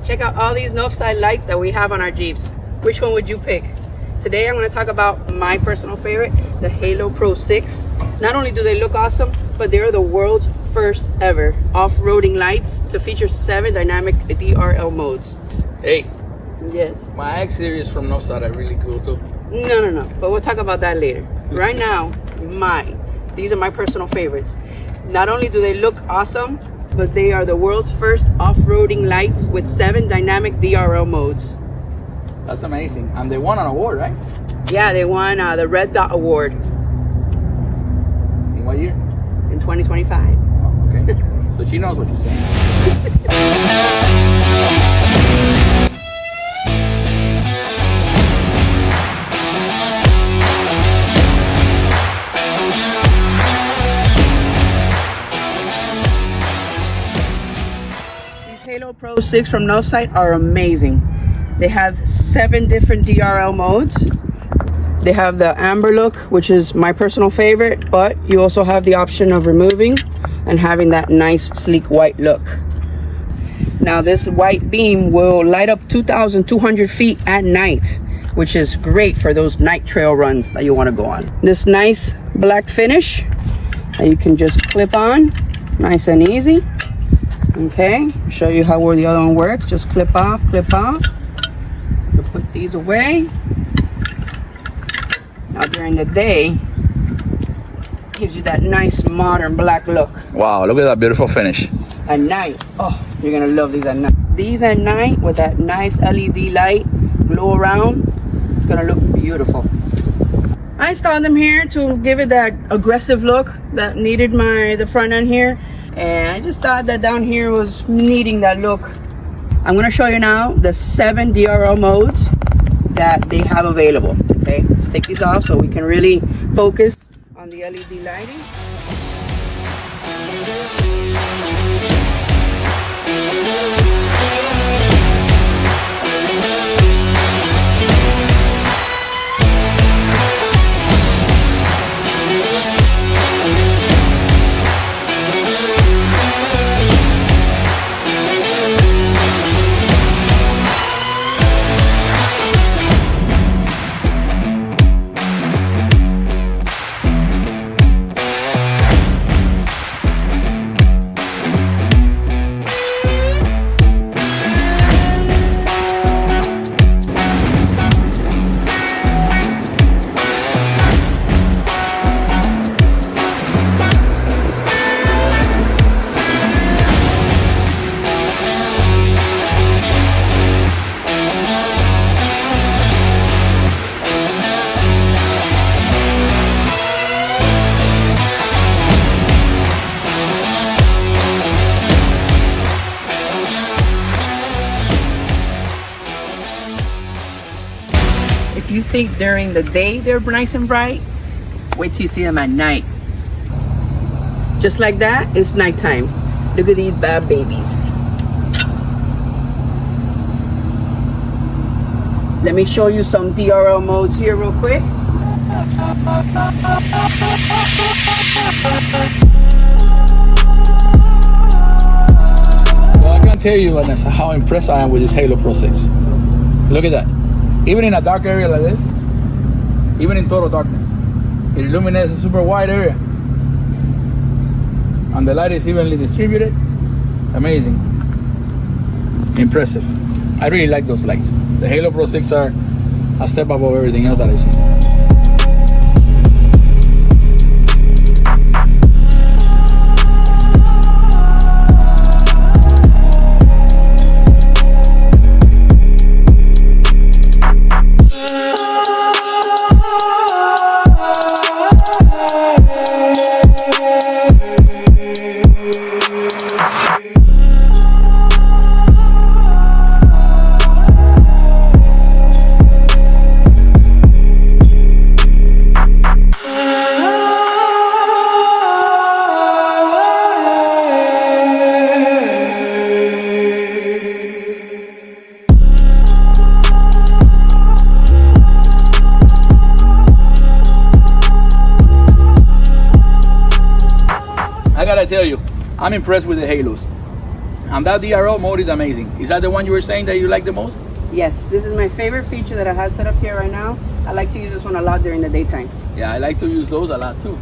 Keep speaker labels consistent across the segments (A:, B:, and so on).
A: Check out all these Novsight lights that we have on our Jeeps. Which one would you pick? Today I'm going to talk about my personal favorite, the Halo Pro 6. Not only do they look awesome, but they're the world's first ever off-roading lights to feature 7 dynamic DRL modes.
B: Hey.
A: Yes.
B: My X series from Novsight are really cool too.
A: No. But we'll talk about that later. Right now, these are my personal favorites. Not only do they look awesome, but they are the world's first off-roading lights with 7 dynamic DRL modes.
B: That's amazing. And they won an award, right?
A: Yeah, they won the Red Dot Award.
B: In what year?
A: In 2025.
B: Oh, okay. So she knows what you're saying.
A: Halo Pro 6 from Novsight are amazing. They have 7 different DRL modes. They have the amber look, which is my personal favorite, but you also have the option of removing and having that nice sleek white look. Now this white beam will light up 2,200 feet at night, which is great for those night trail runs that you want to go on. This nice black finish that you can just clip on, nice and easy. Okay, show you how the other one works. Just clip off. So put these away. Now during the day, gives you that nice modern black look.
B: Wow, look at that beautiful finish.
A: At night, oh, you're gonna love these at night. These at night with that nice LED light glow around, it's gonna look beautiful. I installed them here to give it that aggressive look that needed the front end here. And I just thought that down here was needing that look. I'm going to show you now the 7 DRL modes that they have available. Okay, let's take these off so we can really focus on the LED lighting. If you think during the day they're nice and bright, wait till you see them at night. Just like that, it's nighttime. Look at these bad babies. Let me show you some DRL modes here real quick.
B: Well, I can tell you, Vanessa, how impressed I am with this Halo Pro 6. Look at that. Even in a dark area like this, even in total darkness, it illuminates a super wide area. And the light is evenly distributed. Amazing. Impressive. I really like those lights. The Halo Pro 6 are a step above everything else that I've seen. I gotta tell you, I'm impressed with the Halos. And that DRL mode is amazing. Is that the one you were saying that you like the most?
A: Yes, this is my favorite feature that I have set up here right now. I like to use this one a lot during the daytime.
B: Yeah, I like to use those a lot too.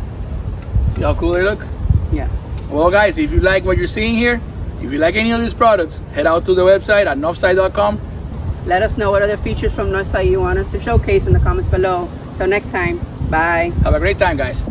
B: See how cool they look?
A: Yeah.
B: Well guys, if you like what you're seeing here, if you like any of these products, head out to the website at novsight.com.
A: Let us know what other features from Novsight you want us to showcase in the comments below. Till next time, bye.
B: Have a great time, guys.